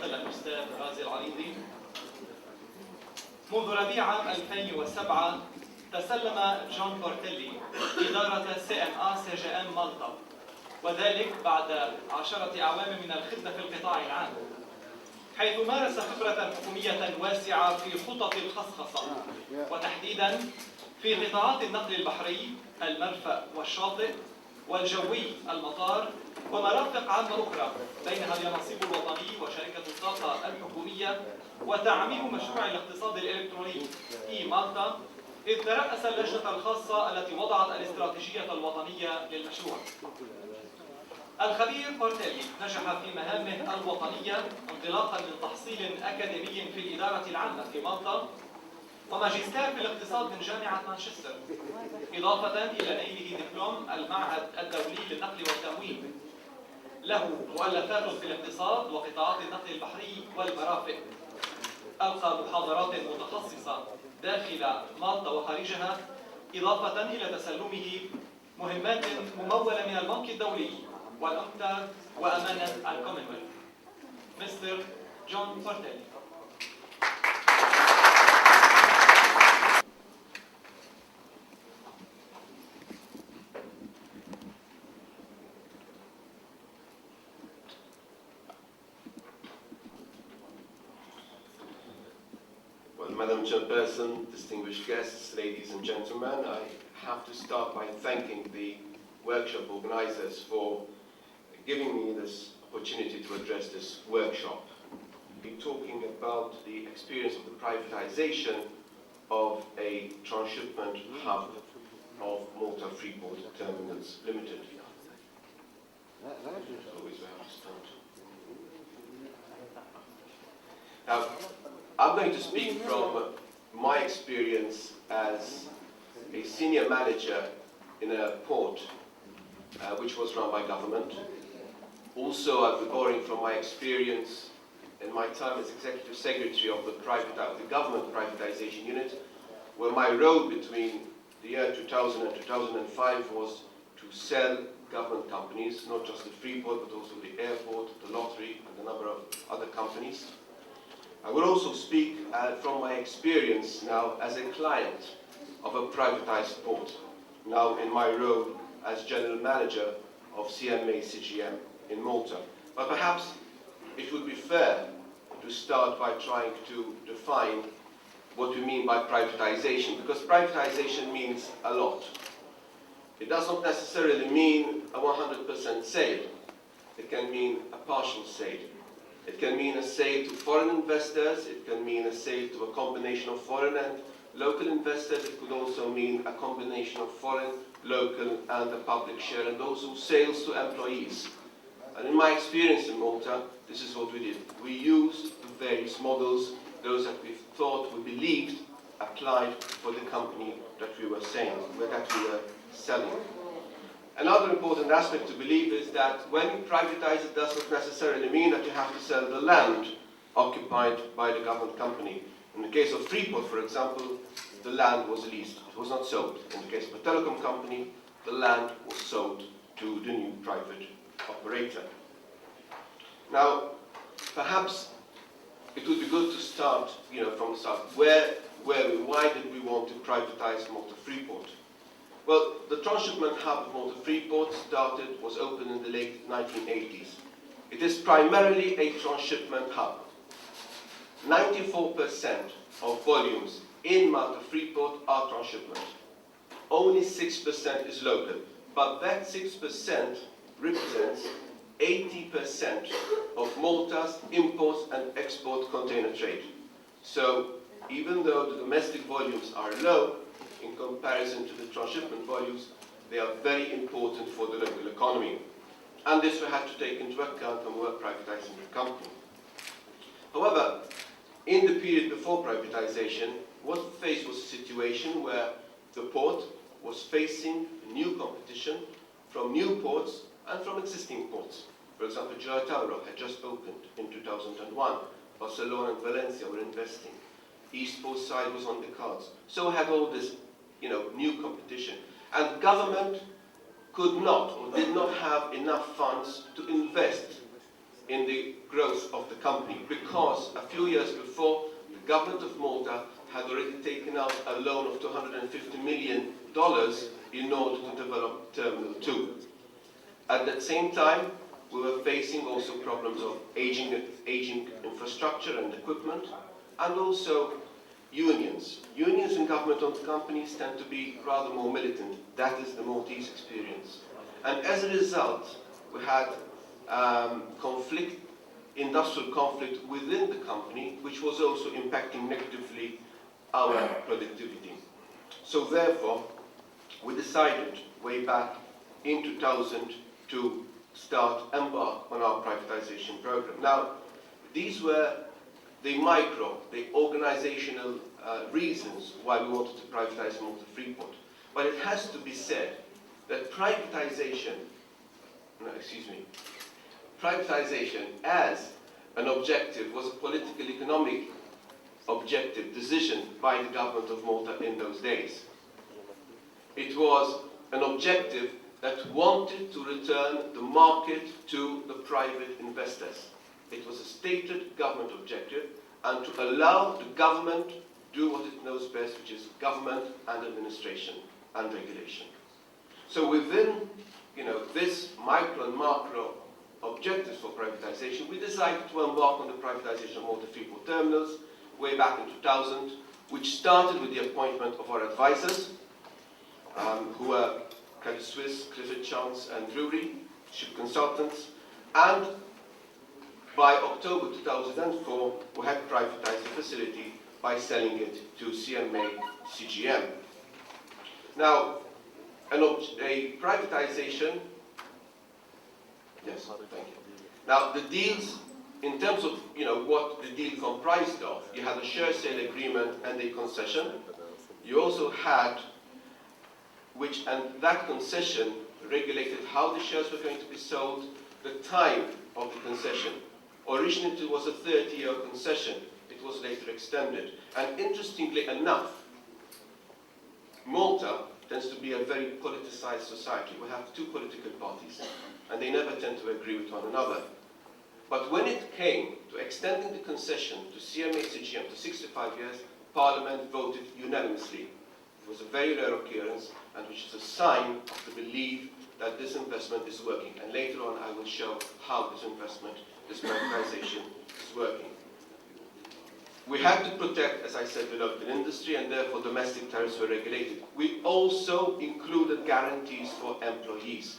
الممثل الأستاذ غازي العريضي. منذ ربيع عام 2007 تسلم جون بورتيلي إدارة CMA مالطا، وذلك بعد 10 أعوام من الخدمة في القطاع العام، حيث مارس خبرة حكومية واسعة في خطط الخصخصة، وتحديدا في قطاعات النقل البحري، المرفأ والشاطئ، والجوي، المطار، ومرافق عامة أخرى، بينها اليانصيب الوطني وشركة الطاقة الحكومية، وتعميم مشروع الاقتصاد الإلكتروني في مالطا، إذ ترأس اللجنة الخاصة التي وضعت الاستراتيجية الوطنية للمشروع. الخبير بورتيلي نجح في مهامه الوطنية انطلاقا من تحصيل أكاديمي في الإدارة العامة في مالطا، وماجستير في الاقتصاد من جامعة مانشستر، إضافة إلى نيله دبلوم المعهد الدولي للنقل والتموين. له مؤلفات في الاقتصاد وقطاعات النقل البحري والمرافق. ألقى محاضرات متخصصة داخل مالطا وخارجها، إضافة إلى تسلمه مهمات ممولة من البنك الدولي والأنكتاد وأمانة الكومنولث. مستر جون بورتيلي. Madam Chairperson, distinguished guests, ladies and gentlemen, I have to start by thanking the workshop organizers for giving me this opportunity to address this workshop. We're talking about the experience of the privatization of a transshipment hub of Malta Freeport Terminals Limited. Always we have to start. Now, I'm going to speak from my experience as a senior manager in a port which was run by government. Also, I'll be borrowing from my experience in my time as Executive Secretary of the Government Privatization Unit, where my role between the year 2000 and 2005 was to sell government companies, not just the Freeport, but also the airport, the lottery, and a number of other companies. I will also speak from my experience now as a client of a privatized port, now in my role as General Manager of CMA CGM in Malta. But perhaps it would be fair to start by trying to define what we mean by privatization, because privatization means a lot. It does not necessarily mean a 100% sale. It can mean a partial sale. It can mean a sale to foreign investors, it can mean a sale to a combination of foreign and local investors, it could also mean a combination of foreign, local and a public share, and also sales to employees. And in my experience in Malta, this is what we did. We used the various models, those that we thought, we believed, applied for the company that we were selling. Another important aspect to believe is that when you privatize, it does not necessarily mean that you have to sell the land occupied by the government company. In the case of Freeport, for example, the land was leased, it was not sold. In the case of a telecom company, the land was sold to the new private operator. Now, perhaps it would be good to start, from the start. Why did we want to privatize Malta Freeport? Well, the transshipment hub of Malta Freeport was opened in the late 1980s. It is primarily a transshipment hub. 94% of volumes in Malta Freeport are transshipment. Only 6% is local, but that 6% represents 80% of Malta's imports and export container trade. So, even though the domestic volumes are low, in comparison to the transshipment volumes, they are very important for the local economy. And this we had to take into account when we were privatizing the company. However, in the period before privatization, what we faced was a situation where the port was facing new competition from new ports and from existing ports. For example, Rotana had just opened in 2001. Barcelona and Valencia were investing. East Coast side was on the cards. So we had all this new competition. And government could not or did not have enough funds to invest in the growth of the company, because a few years before, the government of Malta had already taken out a loan of $250 million in order to develop Terminal 2. At that same time, we were facing also problems of aging infrastructure and equipment, and also unions. Unions in government-owned companies tend to be rather more militant. That is the Maltese experience. And as a result, we had industrial conflict within the company, which was also impacting negatively our productivity. So therefore, we decided way back in 2000 to embark on our privatization program. Now, these were the organizational reasons why we wanted to privatize Malta Freeport. But it has to be said that privatization as an objective was a political economic objective decision by the government of Malta in those days. It was an objective that wanted to return the market to the private investors. It was a stated government objective, and to allow the government to do what it knows best, which is government and administration and regulation. So within this micro and macro objectives for privatization, we decided to embark on the privatization of Malta Freeport terminals way back in 2000, which started with the appointment of our advisors, who were Credit Suisse, Clifford Chance and Drury, ship consultants, and by October 2004, we had privatized the facility by selling it to CMA CGM. Now, a privatization, yes, thank you. Now, the deals, in terms of what the deal comprised of, you had a share sale agreement and a concession. You also had, and that concession regulated how the shares were going to be sold, the time of the concession. Originally, it was a 30-year concession. It was later extended. And interestingly enough, Malta tends to be a very politicized society. We have two political parties, and they never tend to agree with one another. But when it came to extending the concession to CMA CGM to 65 years, Parliament voted unanimously. It was a very rare occurrence, and which is a sign of the belief that this investment is working. And later on, I will show how this investment, this privatization, is working. We had to protect, as I said, the local industry, and therefore domestic tariffs were regulated. We also included guarantees for employees.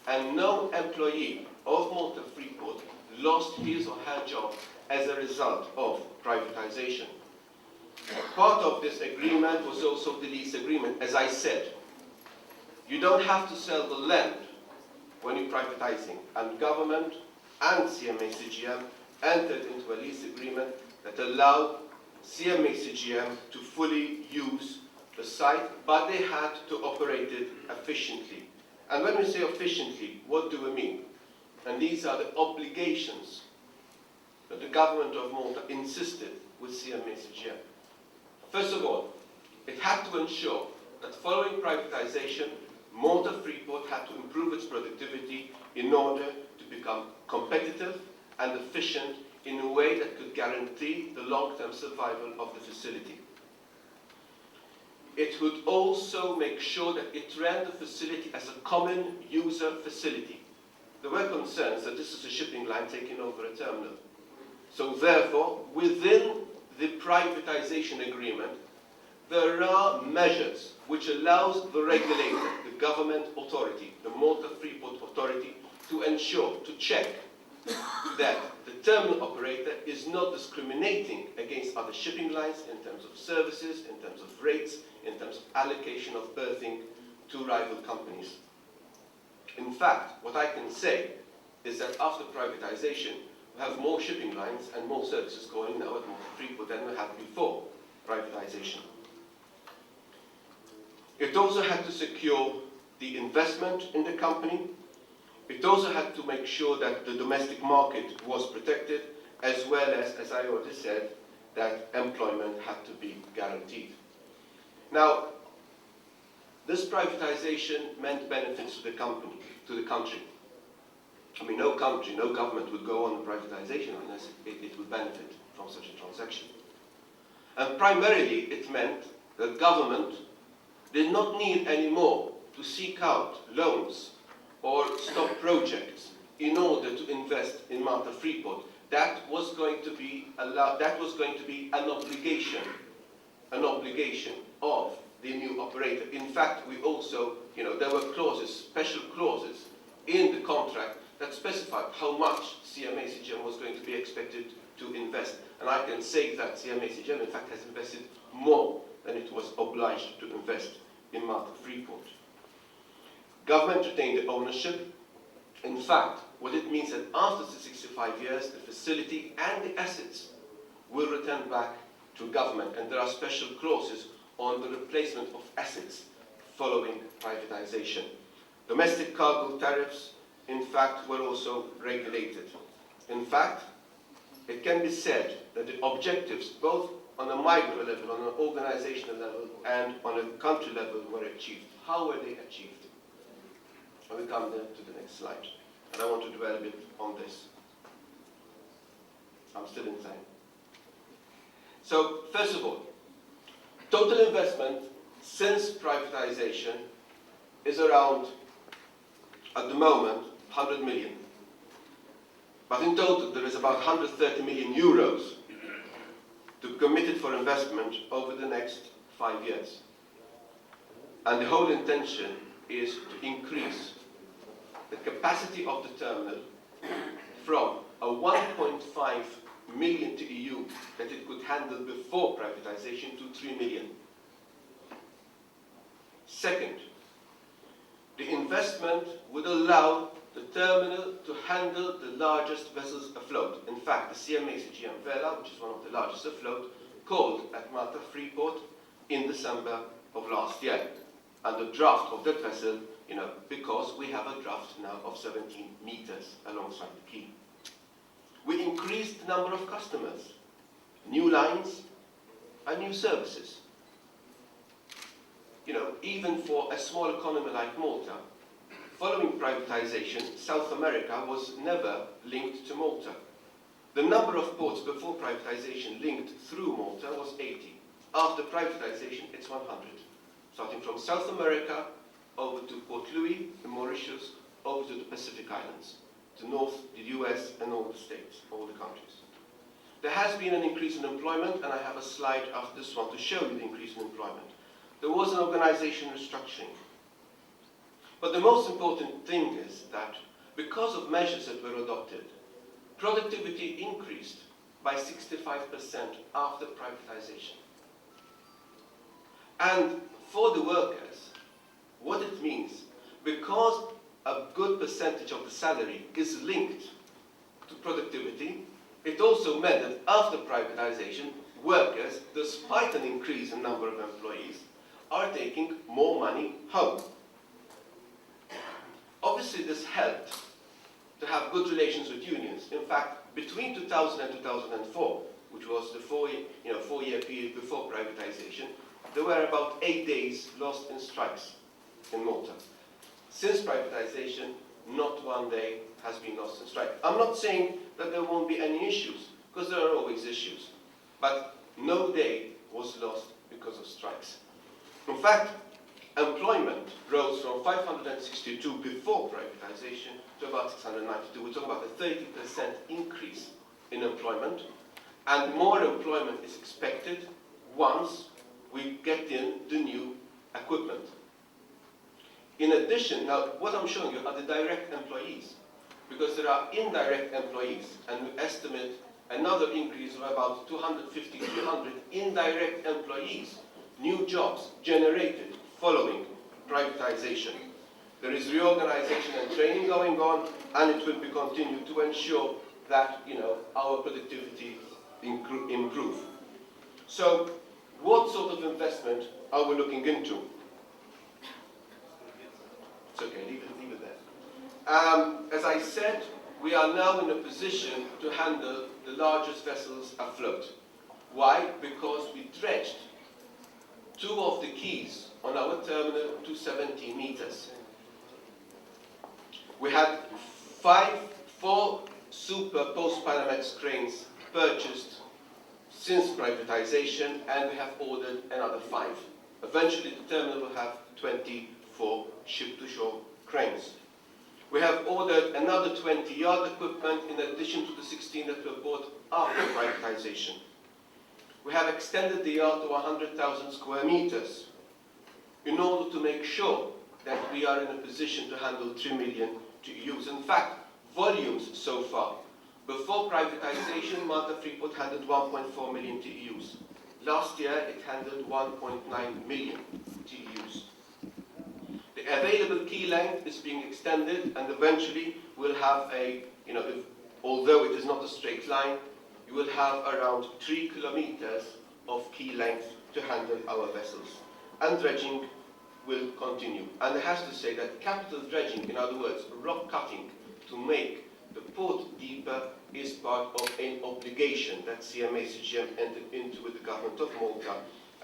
And no employee of Malta Freeport lost his or her job as a result of privatization. Part of this agreement was also the lease agreement. As I said, you don't have to sell the land when you're privatizing. And government and CMA CGM entered into a lease agreement that allowed CMA CGM to fully use the site, but they had to operate it efficiently. And when we say efficiently, what do we mean? And these are the obligations that the government of Malta insisted with CMA CGM. First of all, it had to ensure that following privatization, Malta Freeport had to improve its productivity in order to become competitive and efficient in a way that could guarantee the long-term survival of the facility. It would also make sure that it ran the facility as a common user facility. There were concerns that this is a shipping line taking over a terminal. So therefore, within the privatization agreement, there are measures which allows the regulator, the government authority, the Malta Freeport Authority, to ensure, to check that the terminal operator is not discriminating against other shipping lines in terms of services, in terms of rates, in terms of allocation of berthing to rival companies. In fact, what I can say is that after privatization, we have more shipping lines and more services going now at Malta Freeport than we had before privatization. It also had to secure the investment in the company. It also had to make sure that the domestic market was protected, as well as I already said, that employment had to be guaranteed. Now, this privatization meant benefits to the company, to the country. I mean, no country, no government would go on privatization unless it would benefit from such a transaction. And primarily, it meant that government did not need anymore to seek out loans or stop projects in order to invest in Malta Freeport. That was going to be an obligation of the new operator. In fact, we also, there were clauses, special clauses in the contract that specified how much CMA CGM was going to be expected to invest. And I can say that CMA CGM, in fact, has invested more than it was obliged to invest in Malta Freeport. Government retained the ownership. In fact, what it means that after the 65 years, the facility and the assets will return back to government, and there are special clauses on the replacement of assets following privatization. Domestic cargo tariffs, in fact, were also regulated. In fact, it can be said that the objectives, both on a micro level, on an organizational level, and on a country level, were achieved. How were they achieved? I will come then to the next slide. And I want to dwell a bit on this. I'm still in time. So, first of all, total investment since privatization is around, at the moment, 100 million. But in total, there is about 130 million euros to be committed for investment over the next 5 years. And the whole intention is to increase the capacity of the terminal from a 1.5 million TEU that it could handle before privatization to 3 million. Second, the investment would allow the terminal to handle the largest vessels afloat. In fact, the CMA CGM Vela, which is one of the largest afloat, called at Malta Freeport in December of last year. And the draft of that vessel, because we have a draft now of 17 meters alongside the quay. We increased the number of customers, new lines, and new services. Even for a small economy like Malta, following privatization, South America was never linked to Malta. The number of ports before privatization linked through Malta was 80. After privatization, it's 100. Starting from South America, over to Port Louis, the Mauritius, over to the Pacific Islands, to North, the US, and all the states, all the countries. There has been an increase in employment, and I have a slide after this one to show you the increase in employment. There was an organization restructuring. But the most important thing is that because of measures that were adopted, productivity increased by 65% after privatization. And for the workers, what it means, because a good percentage of the salary is linked to productivity, it also meant that after privatization, workers, despite an increase in number of employees, are taking more money home. Obviously, this helped to have good relations with unions. In fact, between 2000 and 2004, which was the four-year period before privatization, there were about 8 days lost in strikes in Malta. Since privatization, not one day has been lost in strike. I'm not saying that there won't be any issues, because there are always issues. But no day was lost because of strikes. In fact, employment rose from 562 before privatization to about 692. We're talking about a 30% increase in employment, and more employment is expected once we get in the new equipment. In addition, now what I'm showing you are the direct employees, because there are indirect employees, and we estimate another increase of about 250, 300 indirect employees, new jobs generated following privatization. There is reorganization and training going on, and it will be continued to ensure that our productivity improve. So, what sort of investment are we looking into? It's okay, leave it there. As I said, we are now in a position to handle the largest vessels afloat. Why? Because we dredged 2 of the quays on our terminal to 17 meters. We had four super post-Panamax cranes purchased since privatization, and we have ordered another 5. Eventually, the terminal will have 24 ship-to-shore cranes. We have ordered another 20 yard equipment in addition to the 16 that were bought after privatization. We have extended the yard to 100,000 square meters in order to make sure that we are in a position to handle 3 million TEUs. In fact, volumes so far. Before privatization, Malta Freeport handled 1.4 million TEUs. Last year, it handled 1.9 million TEUs. The available quay length is being extended, and eventually we'll have although it is not a straight line, you will have around 3 kilometers of quay length to handle our vessels. And dredging will continue. And I have to say that capital dredging, in other words, rock cutting to make the port deeper, is part of an obligation that CMA-CGM entered into with the government of Malta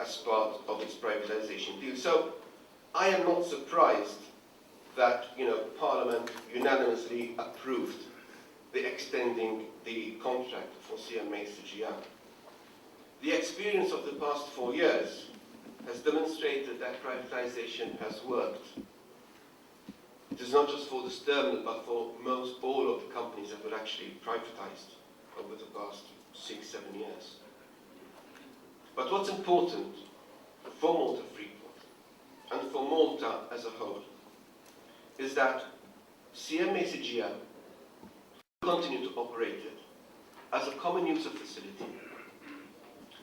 as part of its privatization deal. So I am not surprised that Parliament unanimously approved the extending the contract for CMA-CGM. The experience of the past 4 years has demonstrated that privatization has worked. It is not just for this terminal, but for all of the companies that were actually privatized over the past 6-7 years. But what's important for Malta Freeport and for Malta as a whole is that CMA-CGM will continue to operate it as a common user facility,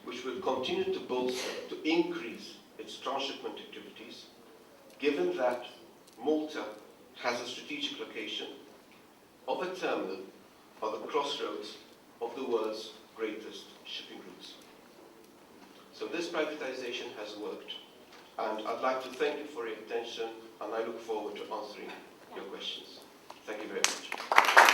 which will continue to bolster, to increase its transshipment activities, given that Malta has a strategic location of a terminal at the crossroads of the world's greatest shipping routes. So this privatization has worked, and I'd like to thank you for your attention, and I look forward to answering your questions. Thank you very much.